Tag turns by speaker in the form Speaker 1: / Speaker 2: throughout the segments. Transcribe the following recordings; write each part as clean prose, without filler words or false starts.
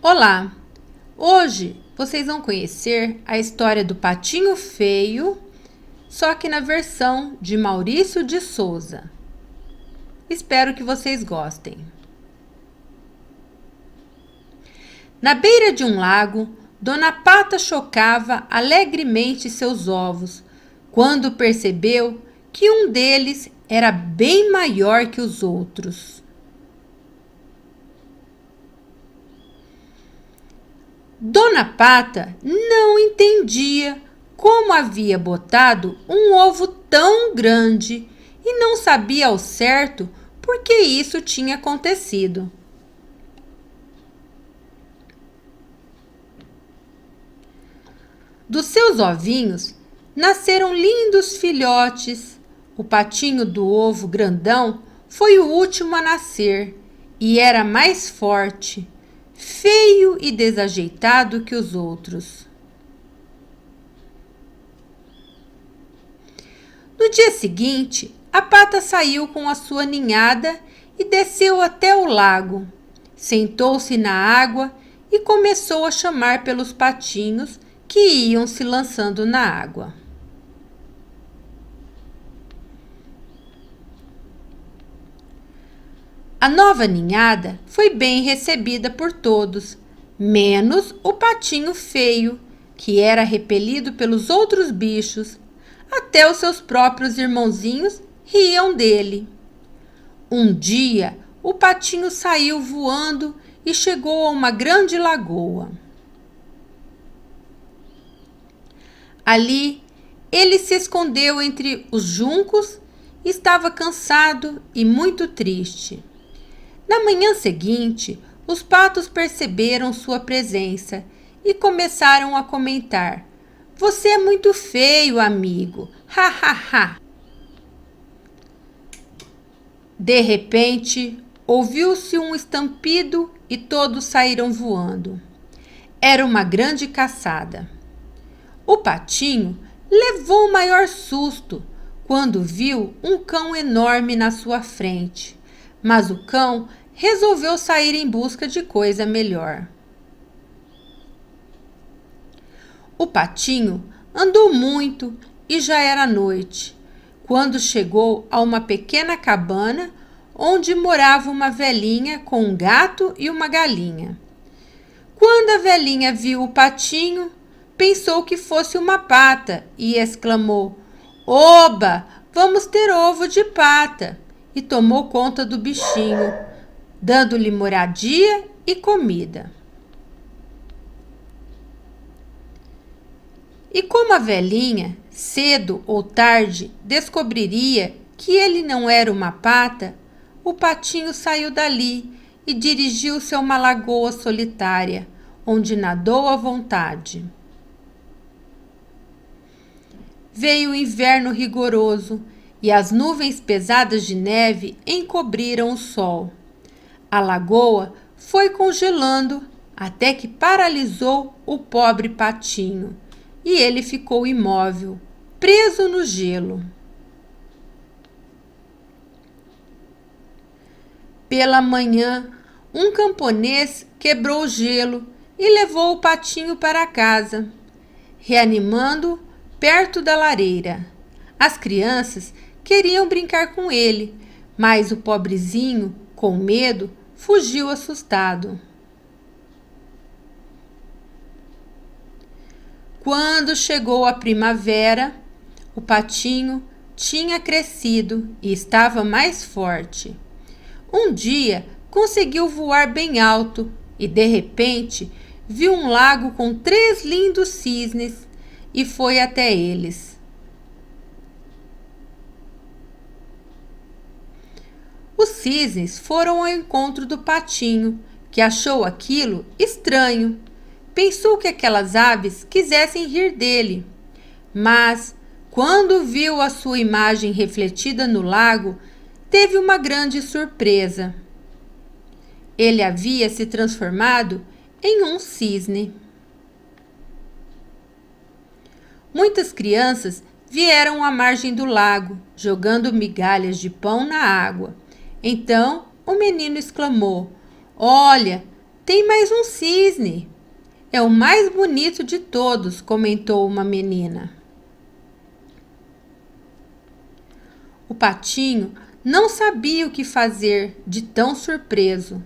Speaker 1: Olá! Hoje vocês vão conhecer a história do Patinho Feio, só que na versão de Maurício de Souza. Espero que vocês gostem. Na beira de um lago, Dona Pata chocava alegremente seus ovos, quando percebeu que um deles era bem maior que os outros. Dona Pata não entendia como havia botado um ovo tão grande e não sabia ao certo por que isso tinha acontecido. Dos seus ovinhos nasceram lindos filhotes. O patinho do ovo grandão foi o último a nascer e era mais forte, feio e desajeitado que os outros. No dia seguinte, a Pata saiu com a sua ninhada e desceu até o lago. Sentou-se na água e começou a chamar pelos patinhos que iam se lançando na água. A nova ninhada foi bem recebida por todos, menos o patinho feio, que era repelido pelos outros bichos. Até os seus próprios irmãozinhos riam dele. Um dia, o patinho saiu voando e chegou a uma grande lagoa. Ali, ele se escondeu entre os juncos, estava cansado e muito triste. Na manhã seguinte, os patos perceberam sua presença e começaram a comentar: "Você é muito feio, amigo! Ha, ha, ha!" De repente, ouviu-se um estampido e todos saíram voando. Era uma grande caçada. O patinho levou o maior susto quando viu um cão enorme na sua frente, mas o cão resolveu sair em busca de coisa melhor. O patinho andou muito e já era noite, quando chegou a uma pequena cabana onde morava uma velhinha com um gato e uma galinha. Quando a velhinha viu o patinho, pensou que fosse uma pata e exclamou: "Oba, vamos ter ovo de pata!" e tomou conta do bichinho, dando-lhe moradia e comida. E como a velhinha, cedo ou tarde, descobriria que ele não era uma pata, o patinho saiu dali e dirigiu-se a uma lagoa solitária, onde nadou à vontade. Veio o inverno rigoroso e as nuvens pesadas de neve encobriram o sol. A lagoa foi congelando até que paralisou o pobre patinho e ele ficou imóvel, preso no gelo. Pela manhã, um camponês quebrou o gelo e levou o patinho para casa, reanimando perto da lareira. As crianças queriam brincar com ele, mas o pobrezinho, com medo, fugiu assustado. Quando chegou a primavera, o patinho tinha crescido e estava mais forte. Um dia conseguiu voar bem alto e, de repente, viu um lago com 3 lindos cisnes e foi até eles. Os cisnes foram ao encontro do patinho, que achou aquilo estranho. Pensou que aquelas aves quisessem rir dele, mas, quando viu a sua imagem refletida no lago, teve uma grande surpresa. Ele havia se transformado em um cisne. Muitas crianças vieram à margem do lago, jogando migalhas de pão na água. Então o menino exclamou: "Olha, tem mais um cisne. É o mais bonito de todos, comentou uma menina. O patinho não sabia o que fazer de tão surpreso.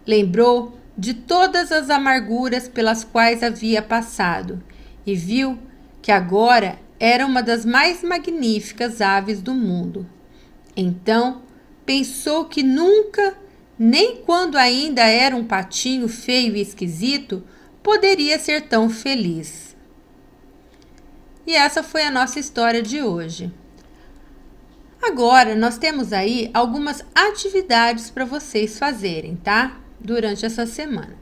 Speaker 1: Lembrou de todas as amarguras pelas quais havia passado e viu que agora era uma das mais magníficas aves do mundo. Então, pensou que nunca, nem quando ainda era um patinho feio e esquisito, poderia ser tão feliz. E essa foi a nossa história de hoje. Agora, nós temos aí algumas atividades para vocês fazerem, tá? Durante essa semana.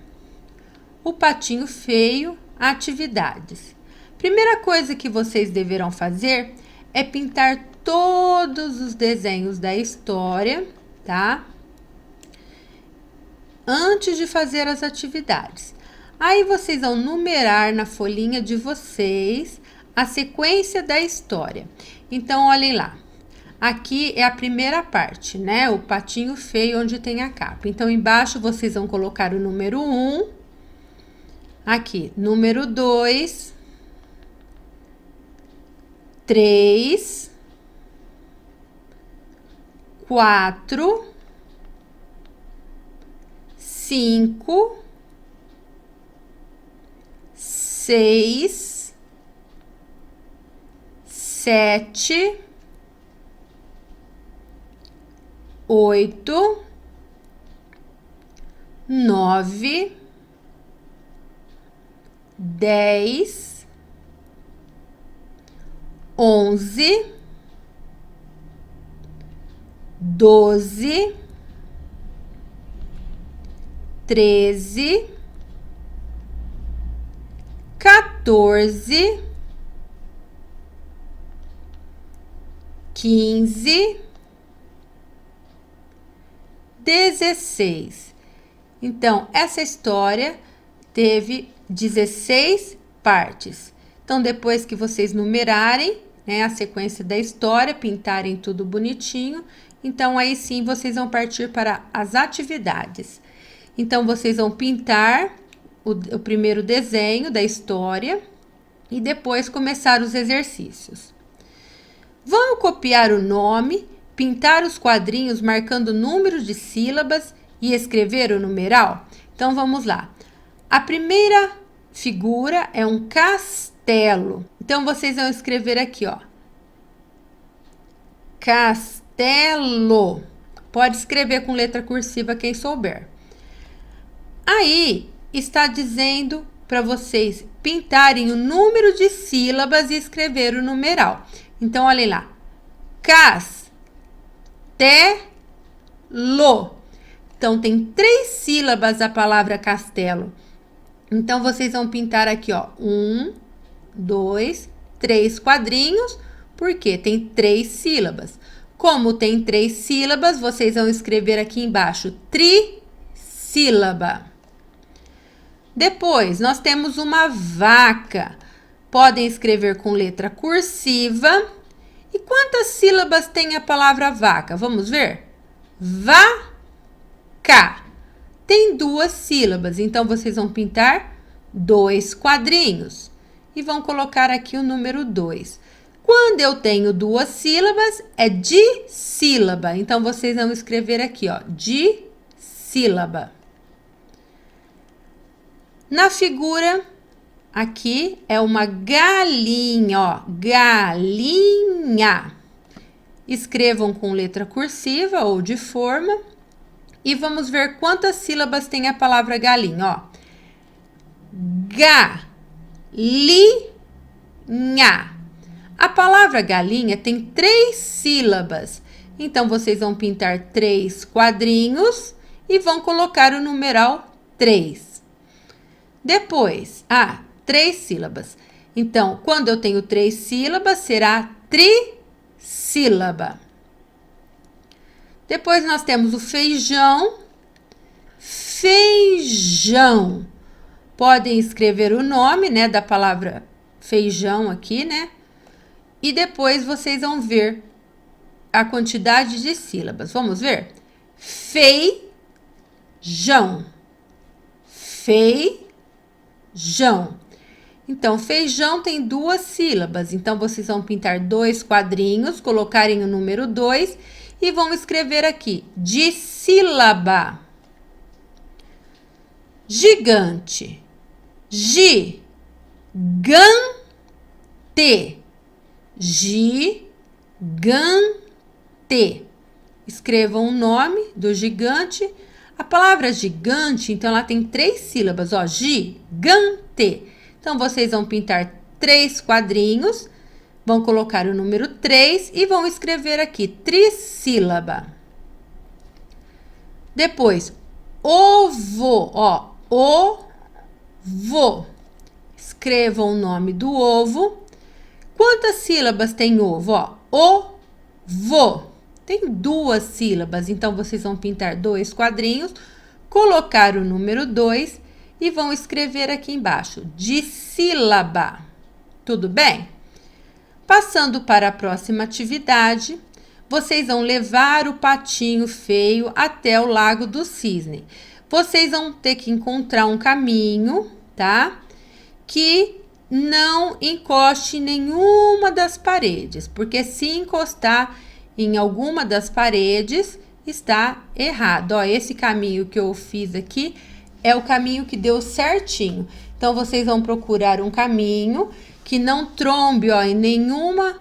Speaker 1: O patinho feio, atividades. Primeira coisa que vocês deverão fazer é pintar todos os desenhos da história, tá? Antes de fazer as atividades. Aí vocês vão numerar na folhinha de vocês a sequência da história. Então, olhem lá. Aqui é a primeira parte, né? O patinho feio onde tem a capa. Então, embaixo vocês vão colocar o número 1. Aqui, número 2. 3. 4. 5. 6, 7, 8, 9, 10, 11, 12, 13, 14, 15, 16. Então, essa história teve 16 partes. Então, depois que vocês numerarem, né, a sequência da história, pintarem tudo bonitinho, então aí sim vocês vão partir para as atividades. Então, vocês vão pintar o primeiro desenho da história e depois começar os exercícios. Vão copiar o nome, pintar os quadrinhos marcando o número de sílabas e escrever o numeral? Então, vamos lá. A primeira figura é um castelo. Então, vocês vão escrever aqui, ó. Castelo. Pode escrever com letra cursiva quem souber. Aí, está dizendo para vocês pintarem o número de sílabas e escrever o numeral. Então, olhem lá. Castelo. Então, tem 3 sílabas a palavra castelo. Então, vocês vão pintar aqui, ó. 1, 2, 3 quadrinhos, porque tem 3 sílabas. Como tem 3 sílabas, vocês vão escrever aqui embaixo trissílaba. Depois, nós temos uma vaca. Podem escrever com letra cursiva. E quantas sílabas tem a palavra vaca? Vamos ver? Vaca. Tem 2 sílabas. Então, vocês vão pintar 2 quadrinhos. E vão colocar aqui o número 2. Quando eu tenho 2 sílabas, é dissílaba. Então, vocês vão escrever aqui, ó, dissílaba. Na figura, aqui é uma galinha, ó, galinha. Escrevam com letra cursiva ou de forma. E vamos ver quantas sílabas tem a palavra galinha, ó. Galinha. A palavra galinha tem 3 sílabas. Então, vocês vão pintar 3 quadrinhos e vão colocar o numeral 3. Depois, 3 sílabas. Então, quando eu tenho 3 sílabas, será trissílaba. Depois, nós temos o feijão. Feijão. Podem escrever o nome, né, da palavra feijão aqui, né? E depois vocês vão ver a quantidade de sílabas. Vamos ver? Feijão. feijão. Então, feijão tem 2 sílabas. Então, vocês vão pintar 2 quadrinhos, colocarem o número 2 e vão escrever aqui, dissílaba. Gigante. Gigante. Gigante. Escrevam o nome do gigante. A palavra gigante, então, ela tem 3 sílabas, ó, gigante. Então, vocês vão pintar 3 quadrinhos, vão colocar o número 3 e vão escrever aqui, trissílaba. Depois, ovo, ó, ovo. Escrevam o nome do ovo. Quantas sílabas tem ovo, ó? Ovo. Tem 2 sílabas, então vocês vão pintar 2 quadrinhos, colocar o número 2 e vão escrever aqui embaixo, dissílaba. Tudo bem? Passando para a próxima atividade, vocês vão levar o patinho feio até o Lago do Cisne. Vocês vão ter que encontrar um caminho, tá? Que não encoste em nenhuma das paredes, porque se encostar em alguma das paredes, está errado. Ó, esse caminho que eu fiz aqui é o caminho que deu certinho. Então, vocês vão procurar um caminho que não trombe, ó, em nenhuma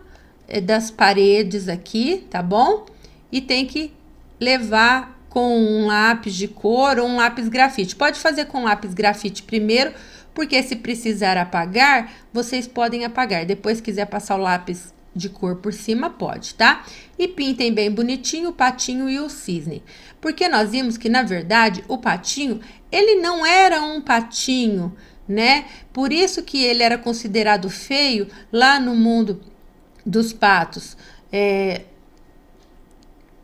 Speaker 1: das paredes aqui, tá bom? E tem que levar com um lápis de cor ou um lápis grafite. Pode fazer com lápis grafite primeiro, porque se precisar apagar, vocês podem apagar. Depois, quiser passar o lápis de cor por cima, pode, tá? E pintem bem bonitinho o patinho e o cisne. Porque nós vimos que, na verdade, o patinho, ele não era um patinho, né? Por isso que ele era considerado feio lá no mundo dos patos.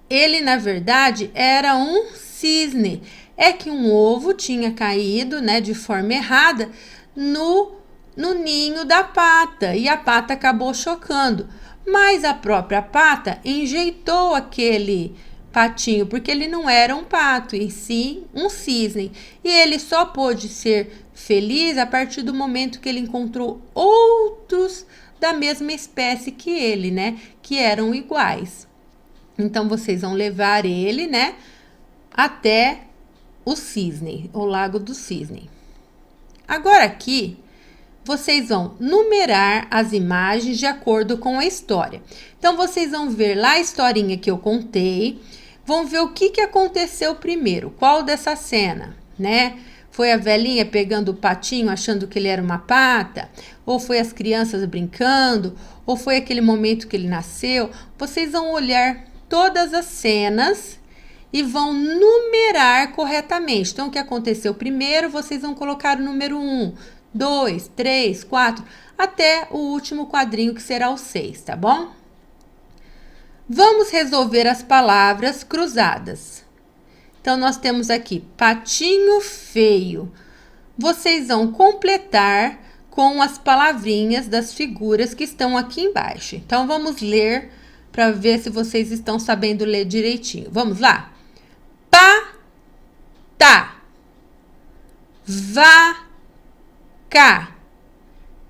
Speaker 1: Ele, na verdade, era um cisne. É que um ovo tinha caído, né, de forma errada no ninho da pata, e a pata acabou chocando. Mas a própria pata enjeitou aquele patinho, porque ele não era um pato, e sim um cisne. E ele só pôde ser feliz a partir do momento que ele encontrou outros da mesma espécie que ele, né, que eram iguais. Então, vocês vão levar ele, né, até o cisne, o Lago do Cisne. Agora aqui, vocês vão numerar as imagens de acordo com a história. Então, vocês vão ver lá a historinha que eu contei, vão ver o que aconteceu primeiro, qual dessa cena, né? Foi a velhinha pegando o patinho achando que ele era uma pata? Ou foi as crianças brincando? Ou foi aquele momento que ele nasceu? Vocês vão olhar todas as cenas e vão numerar corretamente. Então, o que aconteceu primeiro, vocês vão colocar o número 1, 2, 3, 4, até o último quadrinho, que será o 6, tá bom? Vamos resolver as palavras cruzadas. Então, nós temos aqui patinho feio. Vocês vão completar com as palavrinhas das figuras que estão aqui embaixo. Então, vamos ler para ver se vocês estão sabendo ler direitinho. Vamos lá? Pata, vaca,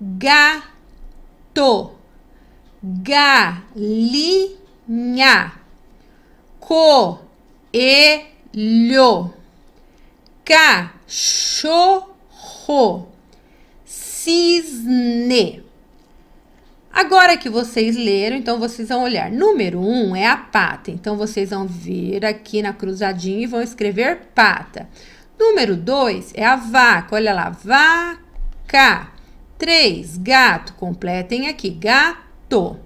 Speaker 1: gato, galinha, coelho, cachorro, cisne. Agora que vocês leram, então vocês vão olhar. Número 1 é a pata. Então, vocês vão vir aqui na cruzadinha e vão escrever pata. Número 2 é a vaca. Olha lá, vaca. 3, gato. Completem aqui, gato.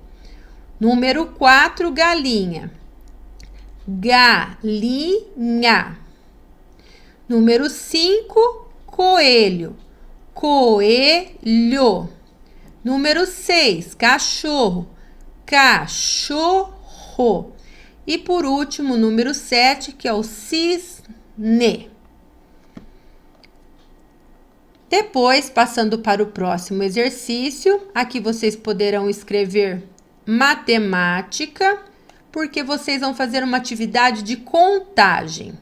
Speaker 1: Número 4, galinha. Galinha. Número 5, coelho. Coelho. Número 6, cachorro. Cachorro. E por último, número 7, que é o cisne. Depois, passando para o próximo exercício, aqui vocês poderão escrever matemática, porque vocês vão fazer uma atividade de contagem.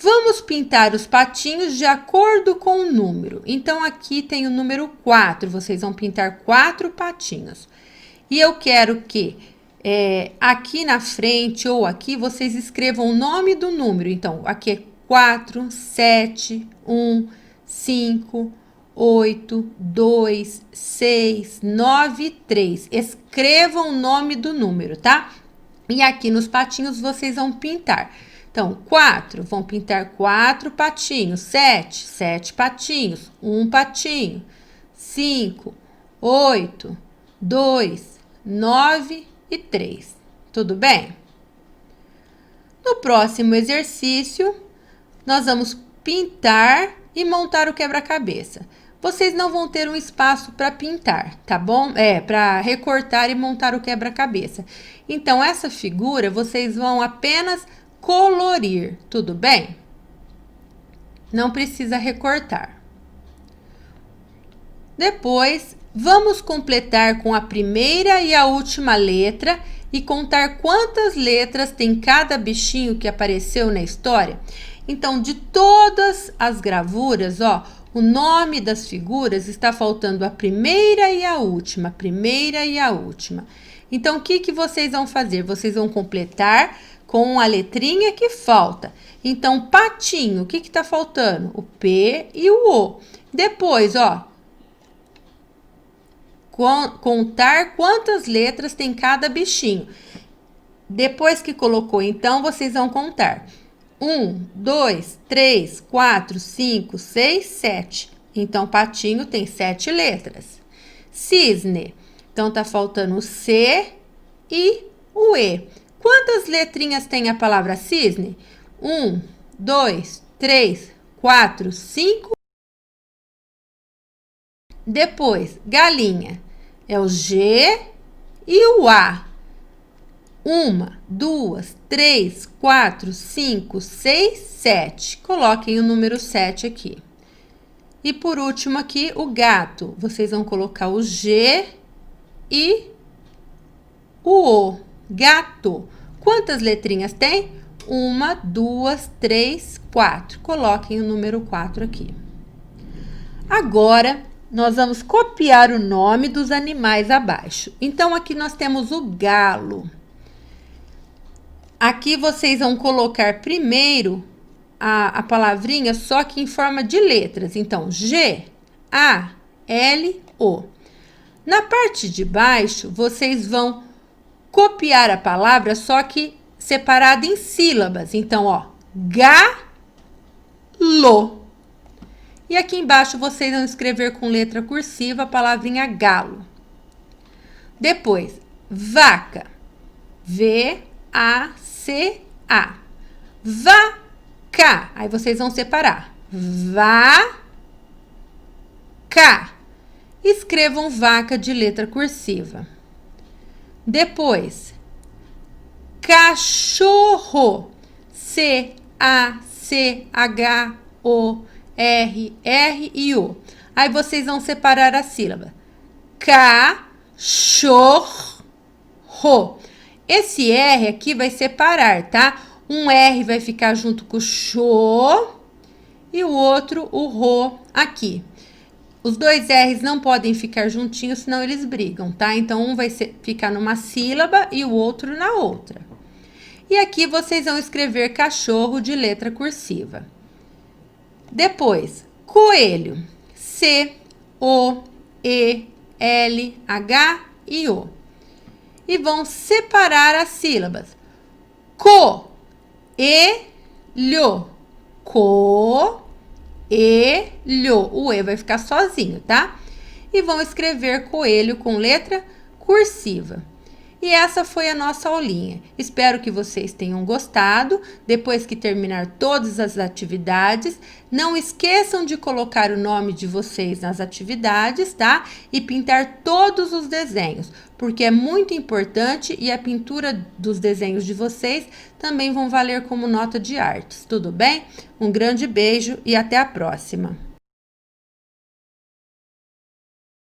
Speaker 1: Vamos pintar os patinhos de acordo com o número. Então, aqui tem o número 4. Vocês vão pintar 4 patinhos. E eu quero que aqui na frente ou aqui vocês escrevam o nome do número. Então, aqui é 4, 7, 1, 5, 8, 2, 6, 9, 3. Escrevam o nome do número, tá? E aqui nos patinhos vocês vão pintar. Então, 4, vão pintar 4 patinhos. 7, 7 patinhos. 1 patinho. 5, 8, 2, 9 e 3. Tudo bem? No próximo exercício, nós vamos pintar e montar o quebra-cabeça. Vocês não vão ter um espaço para pintar, tá bom? Para recortar e montar o quebra-cabeça. Então, essa figura vocês vão apenas colorir, tudo bem? Não precisa recortar. Depois, vamos completar com a primeira e a última letra e contar quantas letras tem cada bichinho que apareceu na história. Então, de todas as gravuras, ó, o nome das figuras está faltando a primeira e a última, primeira e a última. Então, o que vocês vão fazer? Vocês vão completar com a letrinha que falta. Então, patinho, o que está faltando? O P e o O. Depois, ó, contar quantas letras tem cada bichinho. Depois que colocou, então, vocês vão contar. 1, 2, 3, 4, 5, 6, 7. Então, patinho tem 7 letras. Cisne. Então, tá faltando o C e o E. Quantas letrinhas tem a palavra cisne? 1, 2, 3, 4, 5. Depois, galinha. É o G e o A. 1, 2, 3, 4, 5, 6, 7. Coloquem o número 7 aqui. E por último aqui, o gato. Vocês vão colocar o G e o O. Gato. Quantas letrinhas tem? 1, 2, 3, 4. Coloquem o número 4 aqui. Agora, nós vamos copiar o nome dos animais abaixo. Então, aqui nós temos o galo. Aqui vocês vão colocar primeiro a palavrinha, só que em forma de letras. Então, G, A, L, O. Na parte de baixo, vocês vão copiar a palavra, só que separada em sílabas. Então, ó, galo. E aqui embaixo, vocês vão escrever com letra cursiva a palavrinha galo. Depois, vaca. V-A-C-A. Vaca. Aí vocês vão separar. Vaca. Escrevam vaca de letra cursiva. Depois, cachorro. C-A-C-H-O-R-R e O. Aí vocês vão separar a sílaba. Cachorro. Esse R aqui vai separar, tá? Um R vai ficar junto com o cho e o outro, o ro, aqui. Os dois R's não podem ficar juntinhos, senão eles brigam, tá? Então, um vai ficar numa sílaba e o outro na outra. E aqui vocês vão escrever cachorro de letra cursiva. Depois, coelho. C-O-E-L-H-I-O. E vão separar as sílabas. Co-e-lho. Co-e-lho. O E vai ficar sozinho, tá? E vão escrever coelho com letra cursiva. E essa foi a nossa aulinha. Espero que vocês tenham gostado. Depois que terminar todas as atividades, não esqueçam de colocar o nome de vocês nas atividades, tá? E pintar todos os desenhos, porque é muito importante e a pintura dos desenhos de vocês também vão valer como nota de artes. Tudo bem? Um grande beijo e até a próxima!